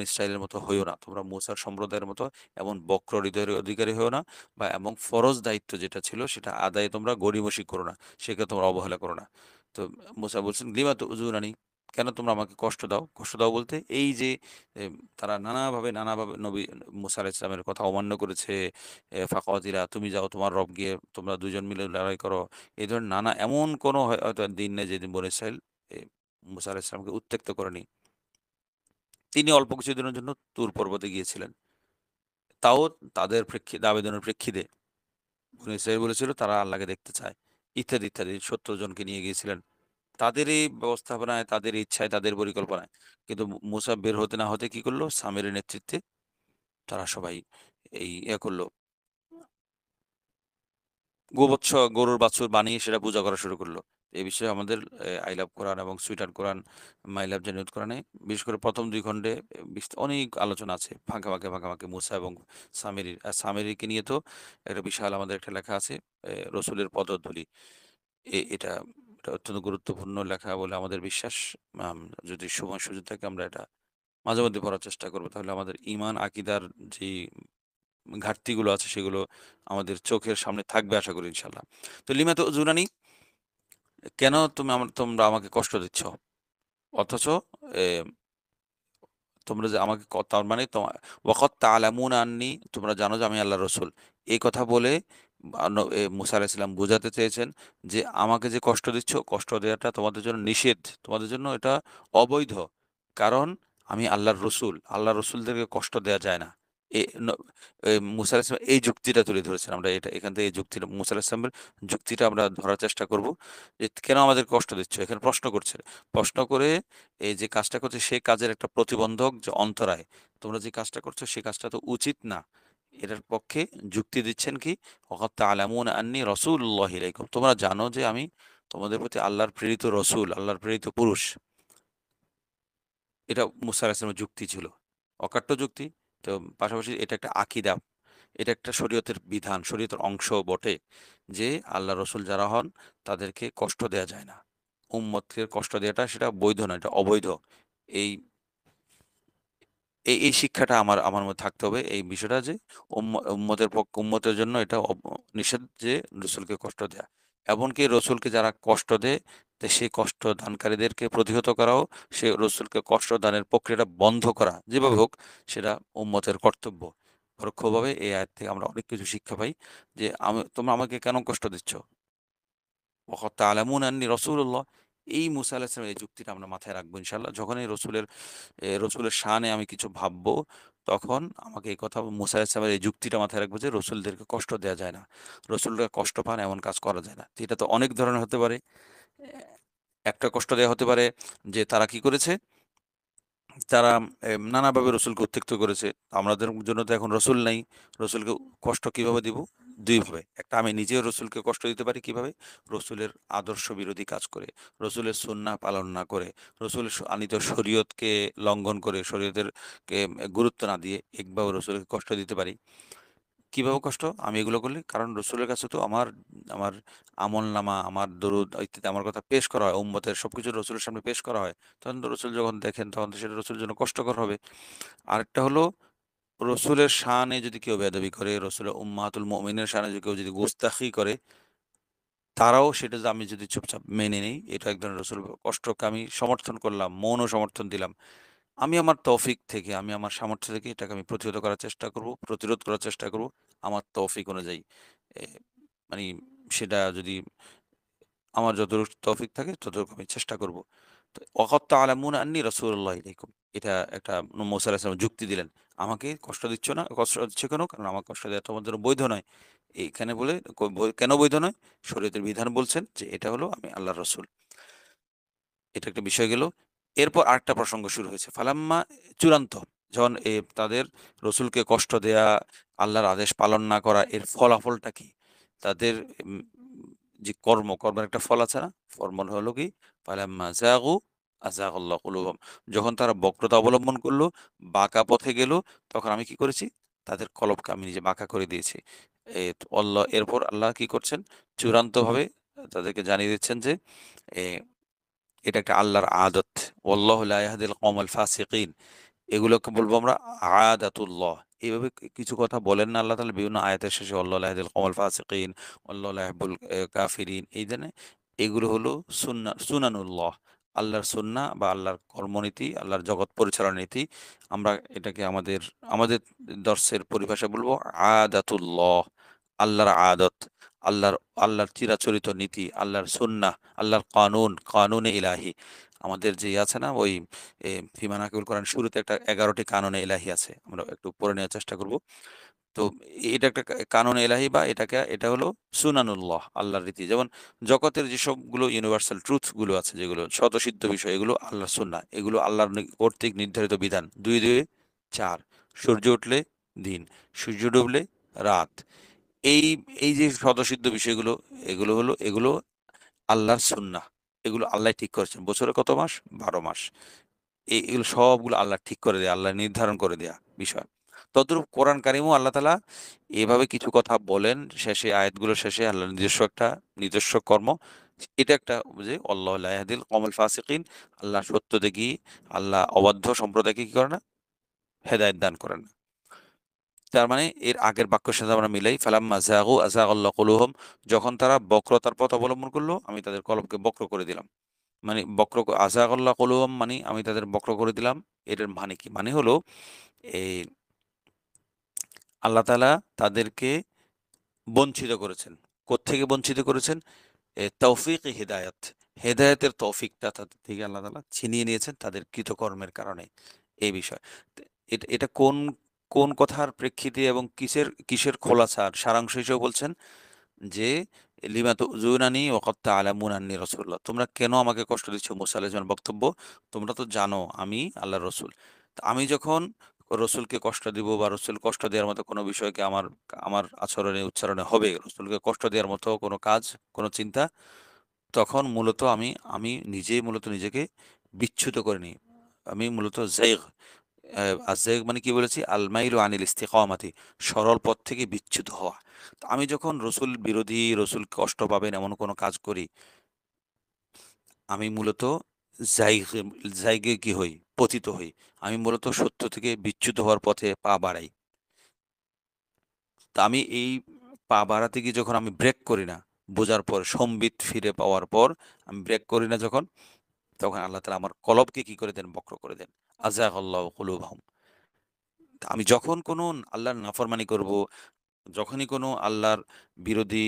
ইসরাইলের মতো হইও না। তোমরা মুসার সম্প্রদায়ের মতো এমন বক্র হৃদয়ের অধিকারী হইও না, বা এমন ফরজ দায়িত্ব যেটা ছিল সেটা আদায়ে তোমরা গড়িমসি করো না। সেকে তোমরা অবহেলা করো না। তো মুসা বলছেন, লিমা তুযুনানি, কেন তোমরা আমাকে কষ্ট দাও? কষ্ট দাও বলতে এই যে তারা নানাভাবে নবী মুসা আলাইহিস সালামের কথা অমান্য করেছে। ফাকাতিলা, তুমি যাও তোমার রব গিয়ে তোমরা ২ জন মিলে লড়াই করো। এই ধরনের নানা এমন কোনো হয়তো দিন নেই যেদিন বনী ইসরাইল এ মুসা আলাইহিস সালামকে উত্ত্যক্ত করেনি। তিনি অল্প কিছুদিনের জন্য তুর পর্বতে গিয়েছিলেন। তাও তাদের আবেদনের প্রেক্ষিতে বনী ইসরাইল বলেছিল তারা আল্লাহকে দেখতে চায়। ইত্যাদি, ইত্যাদি ৭০ জনকে নিয়ে গিয়েছিলেন। তাদেরই ব্যবস্থাপনায়, তাদের ইচ্ছায়, তাদের পরিকল্পনায়। কিন্তু মুসা বের হতে না হতে কি করল? সামিরের নেতৃত্বে তারা সবাই করল। গরুর বাছুর বানিয়ে সেটা পূজা করা শুরু করলো। এই বিষয়ে আমাদের আই লাভ কোরআন এবং সুইটার কোরআন, মাই লাভ জেনুইন কোরআনে বিশেষ করে ১ম ২ খণ্ডে অনেক আলোচনা আছে। ফাঁকে মুসা এবং সামিরীর। আর সামিরীকে নিয়ে তো একটা বিশাল আমাদের একটা লেখা আছে, রসুলের পদধূলি। এটা এটা অত্যন্ত গুরুত্বপূর্ণ লেখা বলে আমাদের বিশ্বাস। আম যদি সময় সুযোগ থাকে আমরা এটা মাঝে মধ্যে পড়ার চেষ্টা করব। তাহলে আমাদের ঈমান, আকীদার যেই ঘাটতিগুলো আছে সেগুলো আমাদের চোখের সামনে থাকবে আশা করি ইনশাআল্লাহ। তো লিমা তুযুনানি, কেন তোমরা আমাকে কষ্ট দিচ্ছ? অথচ এ তোমরা যে আমাকে তার মানে ওয়াকাদ তা'লামুনা আন্নী, তোমরা জানো যে আমি আল্লাহর রাসূল। এই কথা বলে মুসা আলাইহিস সালাম বুঝাতে চেয়েছেন যে আমাকে যে কষ্ট দিচ্ছ, কষ্ট দেওয়াটা তোমাদের জন্য নিষেধ। তোমাদের জন্য এটা অবৈধ। কারণ আমি আল্লাহর রাসূল। আল্লাহর রাসূলদেরকে কষ্ট দেয়া যায় না। এ ন এ মুসা আলাইহিস সালাম এই যুক্তিটা তুলে ধরেছেন। আমরা এখান থেকে এই যুক্তিটা, মুসা আলাইহিস সালামের যুক্তিটা আমরা ধরার চেষ্টা করব। যে কেন আমাদের কষ্ট দিচ্ছ? এখানে প্রশ্ন করছে। প্রশ্ন করে এই যে কাজটা করছে সে কাজের একটা প্রতিবন্ধক, যে অন্তরায়। তোমরা যে কাজটা করছো সে কাজটা তো উচিত না। এটার পক্ষে যুক্তি দিচ্ছেন কি? ওয়াকাদ তা'লামুনা আন্নী রাসূলুল্লাহি ইলাইকুম। তোমরা জানো যে আমি তোমাদের প্রতি আল্লাহর প্রেরিত রসূল, আল্লাহর প্রেরিত পুরুষ। এটা মুসা আলাইহিস সালামের যুক্তি ছিল। অকাট্য যুক্তি। তো পাশাপাশি এটা একটা আকীদা, এটা একটা শরীয়তের বিধান, শরীয়তের অংশ বটে যে আল্লাহর রসূল যারা হন তাদেরকে কষ্ট দেয়া যায় না। উম্মতকে কষ্ট দেয়াটা সেটা বৈধ না, এটা অবৈধ। এই এই শিক্ষাটা আমার আমার মধ্যে থাকতে হবে। এই বিষয়টা যে উম্মতের জন্য এটা নিষেধ যে রসূলকে কষ্ট দেয়া। এমনকি রসূলকে যারা কষ্ট দেয়, তো সেই কষ্ট দানকারীদেরকে প্রতিহত করাও, সে রসূলকে কষ্ট দানের প্রক্রিয়াটা বন্ধ করা, যেভাবে হোক সেটা উম্মতের কর্তব্য। পরোক্ষভাবে এই আয়াত থেকে আমরা অনেক কিছু শিক্ষা পাই যে তোমরা আমাকে কেন কষ্ট দিচ্ছ? ওয়াকাদ তা'লামুনা আন্নী রাসূলুল্লাহ। এই মুসা আলাইহিস সালামের এই যুক্তিটা আমরা মাথায় রাখবো ইনশাআল্লাহ। যখনই রসুলের শানে আমি কিছু ভাববো, তখন আমাকে এই কথা মুসা আলাইহিস সালামের এই যুক্তিটা মাথায় রাখবো যে রসুলদেরকে কষ্ট দেয়া যায় না। রসুলরা কষ্ট পান এমন কাজ করা যায় না। তো এটা তো অনেক ধরনের হতে পারে। একটা কষ্ট দেয়া হতে পারে যে তারা কি করেছে? তারা নানাভাবে রসুলকে উত্ত্যক্ত করেছে। আমাদের জন্য তো এখন রসুল নাই। রসুলকে কষ্ট কিভাবে দিব? ২ ভাবে। একটা, আমি নিজেও রসুলকে কষ্ট দিতে পারি কিভাবে? রসুলের আদর্শ বিরোধী কাজ করে, রসুলের সুন্নাহ পালন না করে, রসুলের আনীত শরীয়তকে লঙ্ঘন করে, শরীয়তের গুরুত্ব না দিয়ে একভাবে রসুলকে কষ্ট দিতে পারি। কিভাবে কষ্ট? আমি এগুলো করলে, কারণ রসুলের কাছে তো আমার আমার আমলনামা, আমার দরুদ ইত্যাদি আমার কথা পেশ করা হয়। উম্মতের সবকিছু রসুলের সামনে পেশ করা হয়। তখন তো রসুল যখন দেখেন তখন তো সেটা রসুলের জন্য কষ্টকর হবে। আরেকটা হলো, রসুলের শানে যদি কেউ বেয়াদবি করে, রসুলের উম্মাহাতুল মুমিনের শানে যদি কেউ যদি গুস্তাখি করে, তারাও সেটা যে আমি যদি চুপচাপ মেনে নেই, এটা এক ধরনের রসুল কষ্টকে আমি সমর্থন করলাম, মৌন সমর্থন দিলাম। আমি আমার তৌফিক থেকে, আমি আমার সামর্থ্য থেকে এটাকে আমি প্রতিহত করার চেষ্টা করব, প্রতিরোধ করার চেষ্টা করব আমার তৌফিক অনুযায়ী। এ মানি সেটা যদি আমার যতটুকু তৌফিক থাকে ততটুকু আমি চেষ্টা করব। তো ওয়াকাদ তা'লামুনা আন্নী রাসূলুল্লাহি ইলাইকুম। এটা একটা মুসা আলাইহিস সালাম যুক্তি দিলেন। আমাকে কষ্ট দিচ্ছ না, কষ্ট দিচ্ছ কেন? কারণ আমার কষ্ট দেওয়া তোমাদের জন্য বৈধ নয়। এইখানে বলে কেন বৈধ নয়? শরীয়তের বিধান বলছেন যে এটা হলো আমি আল্লাহর রাসূল। এটা একটা বিষয় গেল। এরপর আরেকটা প্রসঙ্গ শুরু হয়েছে। ফালাম্মা, চূড়ান্ত, যখন তাদের রসুলকে কষ্ট দেয়া, আল্লাহর আদেশ পালন না করা, এর ফলাফলটা কি? তাদের উম যে কর্মের একটা ফল আছে না? ফল হলো কি? ফালাম্মা যাগু আযাগাল্লাহু কুলুবাহুম। যখন তারা বক্রতা অবলম্বন করল, বাঁকা পথে গেল, তখন আমি কি করেছি? তাদের কলবকে আমি নিজে বাঁকা করে দিয়েছি। এরপর আল্লাহ কি করছেন? চূড়ান্তভাবে তাদেরকে জানিয়ে দিচ্ছেন যে এ এটা একটা আল্লাহর আদত। ওয়াল্লাহু লা ইয়াহদিল কওমাল ফাসিকিন। এগুলোকে বলবো আমরা আদাতুল্লাহ। এইভাবে কিছু কথা বলেন না আল্লাহ তাআলা বিভিন্ন আয়াতের শেষে, ওয়াল্লাহু লা ইয়াহদিল কওমাল ফাসিকিন, ওয়াল্লাহু লা ইউহিব্বুল কাফিরিন। এই জন্যে এগুলো হলো সুনানুল্লাহ। আল্লাহর সুন্নাহ বা আল্লাহর কর্মনীতি, আল্লাহর জগৎ পরিচালনার নীতি। আমরা এটাকে আমাদের আমাদের দর্সের পরিভাষায় বলবো আদাতুল্লাহ। আল্লাহর আদত, আল্লাহর আল্লাহর চিরাচরিত নীতি, আল্লাহর সুন্নাহ, আল্লাহর কানুনে ইলাহি। আমাদের যে আছে না ওই ফিমা নাকিবুল কোরআন শুরুতে একটা ১১টি কানুনে ইলাহি আছে। আমরা একটু পড়ে নেওয়ার চেষ্টা করব। তো এটা একটা কানুনে ইলাহি, বা এটা হলো সুনানুল্লাহ, আল্লাহর রীতি। যেমন জগতের যেসবগুলো ইউনিভার্সাল ট্রুথ গুলো আছে, যেগুলো স্বতঃসিদ্ধ বিষয়, এগুলো আল্লাহর সুন্নাহ। এগুলো আল্লাহর কর্তৃক নির্ধারিত বিধান। ২ ২ ৪, সূর্য উঠলে দিন, সূর্য ডুবলে রাত। এই এই যে স্বতঃসিদ্ধ বিষয়গুলো, এগুলো আল্লাহর সুন্নাহ। এগুলো আল্লাহ ঠিক করেছেন। বছরে কত মাস? ১২ মাস। এগুলো সবগুলো আল্লাহ ঠিক করে দেয়া, আল্লাহ নির্ধারণ করে দেয়া বিষয়। তদ্রূপ কোরআন কারিমও আল্লাহ তাআলা এভাবে কিছু কথা বলেন, শেষে আয়াতগুলোর শেষে আল্লাহর নিজস্ব কর্ম। এটা একটা যে আল্লাহু লা ইয়াহদিল কওমাল ফাসিকিন। আল্লাহ সত্যত্যাগী, আল্লাহ অবাধ্য সম্প্রদায়কে কি করে না? হেদায়েত দান করেন না। তার মানে এর আগের বাক্যের সাথে আমরা মিলাই, ফালাম্মা যাগু আযাগাল্লাহু কুলুবুহুম। যখন তারা বক্রতার পথ অবলম্বন করল, আমি তাদের কলবকে বক্র করে দিলাম। মানে আযাগাল্লাহু কুলুবুহুম মানে আমি তাদের বক্র করে দিলাম। এটার মানে কি? মানে হলো এই আল্লাহ তাআলা তাদেরকে বঞ্চিত করেছেন। কোত্থেকে বঞ্চিত করেছেন? তৌফিক-ই হিদায়াত। হেদায়েতের তৌফিকটা তাদের থেকে আল্লাহ তাআলা ছিনিয়ে নিয়েছেন তাদের কৃতকর্মের কারণে। এই বিষয়। তে এটা কোন কথার প্রেক্ষিতে এবং কিসের খোলাসার সারাংশ হিসেবে বলছেন? যে লিমা তুযুনানি ওয়া ক্বাদ তা'লামুনা আন্নী রাসূলুল্লাহ। তোমরা কেন আমাকে কষ্ট দিচ্ছ? মুসা আলাইহিস সালামের বক্তব্য, তোমরা তো জানো আমি আল্লাহর রাসূল। তো আমি যখন রসুলকে কষ্ট দিব বা রসুল কষ্ট দেওয়ার মতো কোনো বিষয়কে আমার আমার আচরণে উচ্চারণে হবে, রসুলকে কষ্ট দেওয়ার মতো কোনো কাজ, কোনো চিন্তা, তখন মূলত আমি আমি নিজেই মূলত নিজেকে বিচ্যুত করে নিই। আমি মূলত জাইগ, আর জাইগ মানে কি বলেছি, আলমাইলু আনিল ইস্তিকামাতি, সরল পথ থেকে বিচ্যুত হওয়া। তো আমি যখন রসুল বিরোধী, রসুল কষ্ট পাবেন এমন কোনো কাজ করি, আমি মূলত জাইগে জাইগে কি হই, পতিত হই। আমি মূলত সত্য থেকে বিচ্যুত হওয়ার পথে পা বাড়াই। তা আমি এই পা বাড়াতে গিয়ে যখন আমি ব্রেক করি না, বোঝার পর সম্বিত ফিরে পাওয়ার পর আমি ব্রেক করি না যখন, তখন আল্লাহ তাআলা আমার কলবকে কি করে দেন, বক্র করে দেন। আযাগাল্লাহু কুলুবাহুম। আমি যখন কোনো আল্লাহর নাফরমানি করব, যখনই কোনো আল্লাহর বিরোধী,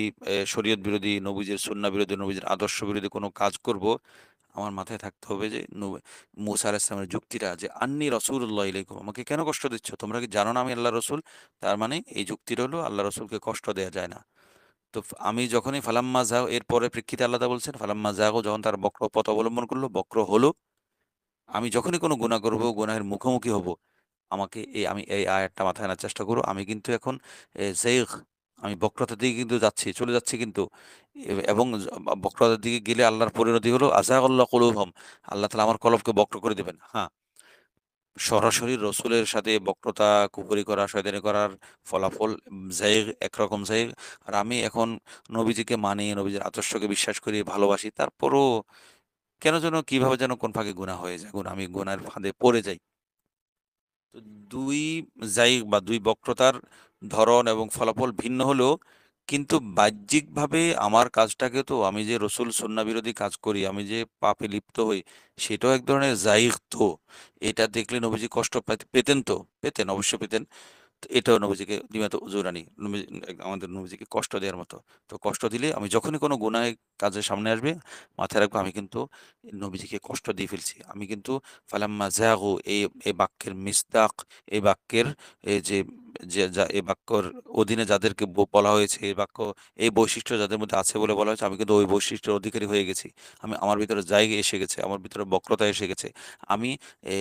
শরীয়ত বিরোধী, নবীজির সুন্নাহ বিরোধী, নবীজির আদর্শ বিরোধী কোনো কাজ করব, আমার মাথায় থাকতে হবে যে মুসা আলাইহিস সালামের যুক্তিটা, যে আন্নী রাসূলুল্লাহ ইলাইকুম, আমাকে কেন কষ্ট দিচ্ছ? তোমরা কি জানো না আমি আল্লাহর রাসূল? তার মানে এই যুক্তিটা হলো আল্লাহ রাসূলকে কষ্ট দেয়া যায় না। তো আমি যখনই ফালাম্মা যাও, এরপরে প্রেক্ষিতে আল্লাহ তাআলা বলছেন ফালাম্মা যাগো, যখন তার বক্র পথ অবলম্বন করলো, বক্র হলো, আমি যখনই কোনো গুনাহ করব, গুনাহের মুখোমুখি হব, আমাকে আমি এই আয়াতটা মাথায় আনার চেষ্টা করব। আমি কিন্তু এখন যাইগ, আমি বক্রতার দিকে কিন্তু যাচ্ছি, চলে যাচ্ছি কিন্তু। এবং বক্রতার দিকে গেলে আল্লাহর পরিণতি হলো আযাগাল্লাহু কুলুবহুম, আল্লাহ তাআলা আমার কলবকে বক্র করে দিবেন। হ্যাঁ, সরাসরি রসুলের সাথে বক্রতা, কুফরি করা, শয়তানি করার ফলাফল যাইগ, একরকম যাইগ। আর আমি এখন নবীজিকে মানি, নবীজির আদর্শকে বিশ্বাস করি, ভালোবাসি। তারপরও কেন যেন কিভাবে যেন কোন ফাঁকে গুনাহ হয়ে যায়, আমি গুনাহের ফাঁদে পড়ে যাই। তো ২ জাইগ বা ২ বক্রতার ধরন এবং ফলাফল ভিন্ন হলেও কিন্তু বাহ্যিকভাবে আমার কাজটাকে, তো আমি যে রসুল সুন্নাহ বিরোধী কাজ করি, আমি যে পাপে লিপ্ত হই, সেটাও এক ধরনের জাইগ তো। এটা দেখলে নবীজি কষ্ট পেতেন তো? পেতেন, অবশ্যই পেতেন। তো এটাও নবীজিকে দিমাত উজুরানি, আমাদের নবীজিকে কষ্ট দেওয়ার মতো। তো কষ্ট দিলে আমি যখনই কোনো গুনাহ কাজের সামনে আসবে, মাথায় রাখবো আমি কিন্তু নবীজিকে কষ্ট দিয়ে ফেলছি। আমি কিন্তু ফালাম্মা যাগু, এই বাক্যের মিসদাক, এই বাক্যের এই যে এই বাক্যর অধীনে যাদেরকে বলা হয়েছে, এই বাক্য, এই বৈশিষ্ট্য যাদের মধ্যে আছে বলে বলা হয়েছে, আমি কিন্তু ওই বৈশিষ্ট্যের অধিকারী হয়ে গেছি। আমার ভিতরে জায়গা এসে গেছে, আমার ভিতরে বক্রতা এসে গেছে। আমি এ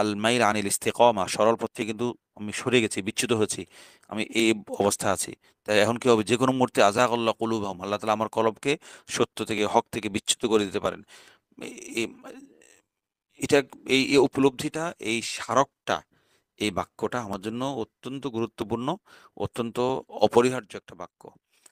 আল মাইল আনিল ইস্তিকামা, সরল পথ থেকে কিন্তু আমি সরে গেছি, বিচ্যুত হয়েছি। আমি এই অবস্থায় আছি। তাই এখন কি হবে? যেকোনো মুহূর্তে আযাগাল্লাহু কুলুবহুম, আল্লাহ তাআলা আমার কলবকে সত্য থেকে, হক থেকে বিচ্যুত করে দিতে পারেন। এ এ এটা, এই উপলব্ধিটা, এই স্মারকটা, এই বাক্যটা আমার জন্য অত্যন্ত গুরুত্বপূর্ণ, অত্যন্ত অপরিহার্য একটা বাক্য।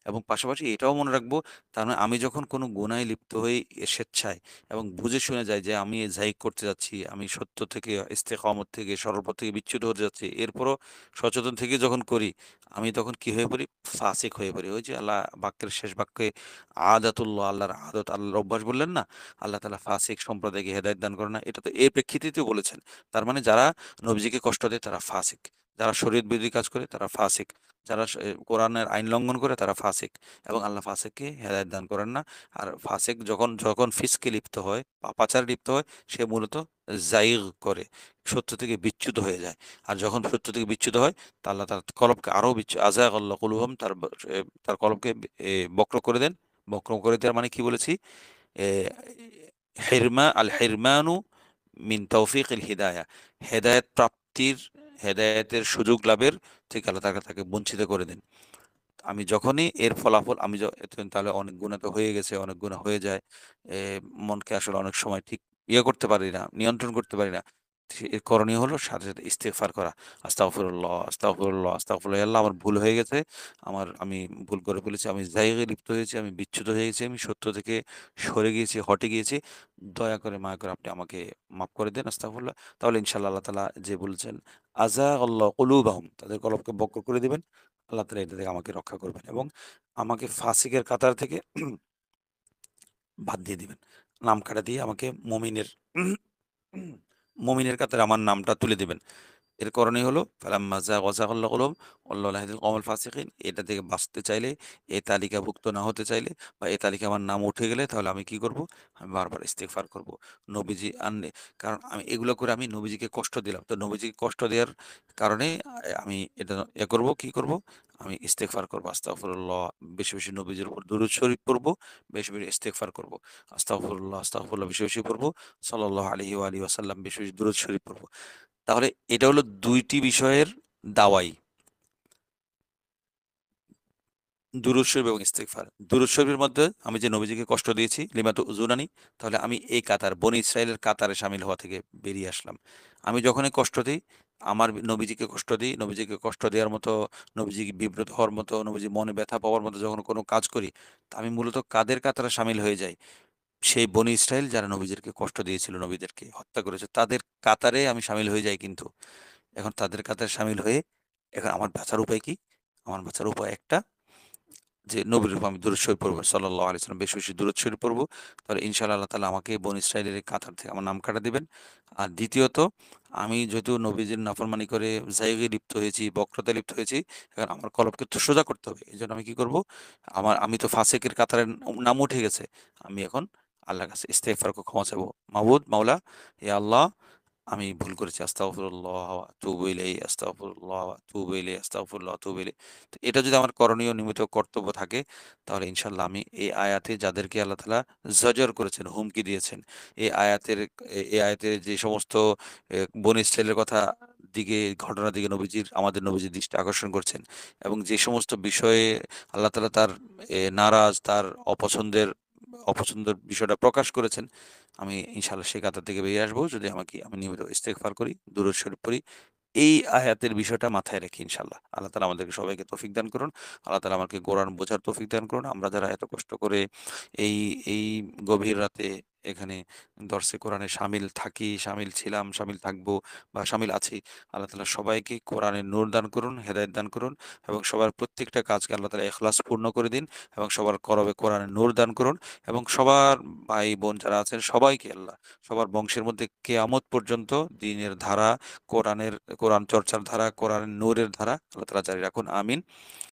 এবং পাশাপাশি এটাও মনে রাখবো, তার মানে আমি যখন কোনো গুনাহে লিপ্ত হই স্বেচ্ছায় এবং বুঝে শুনে যাই যে আমি যাই করতে যাচ্ছি, আমি সত্য থেকে, ইস্তেকামত থেকে, সরল পথ থেকে বিচ্যুত হতে যাচ্ছি, এরপরও সচেতন থেকে যখন করি, আমি তখন কি হয়ে পড়ি? ফাসিক হয়ে পড়ি। ওই যে আল্লাহ বাক্যের শেষ বাক্যে আদাতুল্লাহ, আল্লাহর আদত, আল্লাহর অভ্যাস বললেন না? আল্লাহ তাআলা ফাসিক সম্প্রদায়কে হেদায়েত দান করে না। এটা তো এই প্রেক্ষিতেই তো বলেছেন। তার মানে যারা নবীজিকে কষ্ট দেয় তারা ফাসিক। যারা শরীয়ত বিরোধী কাজ করে তারা ফাসিক। যারা কোরআনের আইন লঙ্ঘন করে তারা ফাসিক। এবং আল্লাহ ফাসিককে হেদায়েত দান করেন না। আর ফাসিক যখন যখন ফিসকে লিপ্ত হয়, পাপাচারে লিপ্ত হয়, সে মূলত যায়িগ করে, সত্য থেকে বিচ্যুত হয়ে যায়। আর যখন সত্য থেকে বিচ্যুত হয়, তা আল্লাহ তার কলবকে আরো আযাগাল্লাহু কুলুবহুম, তার কলবকে বক্র করে দেন। বক্র করে দেওয়ার মানে কি বলেছি? এ হিরমানু মিন তৌফিকিল হিদায়া, হেদায়েত প্রাপ্তির, হেদায়েতের সুযোগ লাভের থেকে আল্লাহ তাআলা তাকে বঞ্চিত করে দেন। আমি যখনই এর ফলাফল আমি তাহলে অনেক গুনাহ তো হয়ে গেছে, অনেক গুনাহ হয়ে যায়। এ মনকে আসলে অনেক সময় ঠিক করতে পারি না, নিয়ন্ত্রণ করতে পারি না। এর করণীয় হলো সাথে, সাথে ইস্তেগফার করা। আস্তাগফিরুল্লাহ, আস্তাগফিরুল্লাহ, আস্তাগফিরুল্লাহ। ইয়া আল্লাহ, আমার ভুল হয়ে গেছে। আমি ভুল করে ফেলেছি। আমি জায়গায় লিপ্ত হয়েছি, আমি বিচ্যুত হয়ে গেছি, আমি সত্য থেকে সরে গিয়েছি, হটে গিয়েছি। দয়া করে, মায়া করে আপনি আমাকে মাফ করে দেন। আস্তাগফিরুল্লাহ। তাহলে ইনশাআল্লাহ আল্লাহ তাআলা যে বলেছেন, আযাগাল্লাহু কুলুবাহুম, তাদের কলবকে বক্র করে দিবেন। আল্লাহ তাআলা এটা থেকে আমাকে রক্ষা করবেন এবং আমাকে ফাসিকের কাতার থেকে বাদ দিয়ে দিবেন। নাম কাটা দিয়ে আমাকে মুমিনের কাতারে আমার নামটা তুলে দিবেন। এর করণীয় হলো ফালাম্মা যাগা যাগাল্লাহু কুলুবুহুম ওয়াল্লাহু লা ইয়াহদিল কওমাল ফাসিকিন। এটা থেকে বাঁচতে চাইলে, এই তালিকাভুক্ত না হতে চাইলে, বা এই তালিকায় আমার নাম উঠে গেলে, তাহলে আমি কি করব? আমি বারবার ইস্তিগফার করব। নবীজি আনলে, কারণ আমি এগুলো করে আমি নবীজিকে কষ্ট দিলাম। তো নবীজিকে কষ্ট দেওয়ার কারণে আমি এটা করব, কি করব? আমি ইস্তিগফার করব। আস্তাগফিরুল্লাহ, বেশি, বেশি নবীজির উপর দুরূদ শরীফ পড়ব, বেশি, বেশি ইস্তিগফার করব। আস্তাগফিরুল্লাহ, আস্তাগফিরুল্লাহ বেশি, বেশি পড়ব। সাল্লাল্লাহু আলাইহি ওয়া আলিহি ওয়াসাল্লাম বেশি, বেশি দুরূদ শরীফ পড়ব। তাহলে এটা হলো ২টি বিষয়ের দাওয়াই। দুরূদ শরীফ এবং ইস্তিগফার। দুরূদ শরীফের মধ্যে আমি যে নবীজিকে কষ্ট দিয়েছি, লিমা তু'যুনানি, তাহলে আমি এই কাতার বনী ইসরাইলের কাতারে শামিল হওয়া থেকে বেরিয়ে আসলাম। আমি যখনই কষ্ট দেই, আমার নবীজিকে কষ্ট দিই, নবীজিকে কষ্ট দেওয়ার মতো, নবীজিকে বিব্রত হওয়ার মতো, নবীজির মনে ব্যথা পাওয়ার মতো যখন কোনো কাজ করি, তা আমি মূলত কাদের কাতারে শামিল হয়ে যাই? সেই বনী ইসরাইল যারা নবীদেরকে কষ্ট দিয়েছিল, নবীদেরকে হত্যা করেছে, তাদের কাতারে আমি শামিল হয়ে যাই কিন্তু। এখন তাদের কাতারে শামিল হয়ে এখন আমার বাঁচার উপায় কি? আমার বাঁচার উপায় একটা, যে নবীর উপর আমি দুরূদ শরীফ পড়বো, সাল্লাল্লাহু আলাইহি ওয়াসাল্লাম, বেশি, বেশি দুরূদ শরীফ পড়বো। তাহলে ইনশাআল্লাহ আল্লাহ তাআলা আমাকে বনী ইসরাইলের এই কাতার থেকে আমার নাম কাটা দিবেন। আর দ্বিতীয়ত, আমি যেহেতু নবীজির নাফরমানি করে যায়গে লিপ্ত হয়েছি, বক্রতায় লিপ্ত হয়েছি, এখন আমার কলবকে তো সোজা করতে হবে। এজন্য আমি কি করব? আমি তো ফাসিকের কাতারে নাম উঠে গেছে। আমি এখন আল্লাহর কাছে ইস্তেগফার করে ক্ষমা চাইবো। মাবুদ, মাওলা, হে আল্লাহ, আমি ভুল করেছি। আস্তাগফিরুল্লাহ ওয়া আতুবু ইলাইহি, আস্তাগফিরুল্লাহ ওয়া আতুবু ইলাইহি, আস্তাগফিরুল্লাহ ওয়া আতুবু ইলাইহি। তো এটা যদি আমার করণীয় নিয়মিত কর্তব্য থাকে, তাহলে ইনশাআল্লাহ আমি এই আয়াতে যাদেরকে আল্লাহ তাআলা জজর করেছেন, হুমকি দিয়েছেন, এই আয়াতের যে সমস্ত বনী ইসরাইলের কথা দিকে, ঘটনার দিকে আমাদের নবীজির দৃষ্টি আকর্ষণ করছেন, এবং যে সমস্ত বিষয়ে আল্লাহ তাআলা তার নারাজ, তার অপছন্দের বিষয়টা প্রকাশ করেছেন, আমি ইনশাআল্লাহ সেই কাতার থেকে বেরিয়ে আসবো যদি আমি নিয়মিত ইস্তেগফার করি, দুরূদ শরীফ পড়ি। এই আয়াতের বিষয়টা মাথায় রেখে ইনশাআল্লাহ। আল্লাহ তাআলা আমাদেরকে সবাইকে তৌফিক দান করুন। আল্লাহ তাআলা আমাকে কোরআন বোঝার তৌফিক দান করুন। আমরা যারা এত কষ্ট করে এই এই গভীর রাতে এখানে দর্সে কোরআনে শামিল থাকি, শামিল ছিলাম, শামিল থাকবো বা শামিল আছি, আল্লাহ তাআলা সবাইকে কোরআনের নূর দান করুন, হেদায়েত দান করুন, এবং সবার প্রত্যেকটা কাজকে আল্লাহ তাআলা ইখলাস পূর্ণ করে দিন, এবং সবার কলবে কোরআনের নূর দান করুন, এবং সবার ভাই বোন যারা আছেন সবাইকে আল্লাহ, সবার বংশের মধ্যে কিয়ামত পর্যন্ত দ্বীনের ধারা, কোরআনের কোরআন চর্চার ধারা, কোরআনের নূরের ধারা আল্লাহ তাআলা জারি রাখুন। আমিন।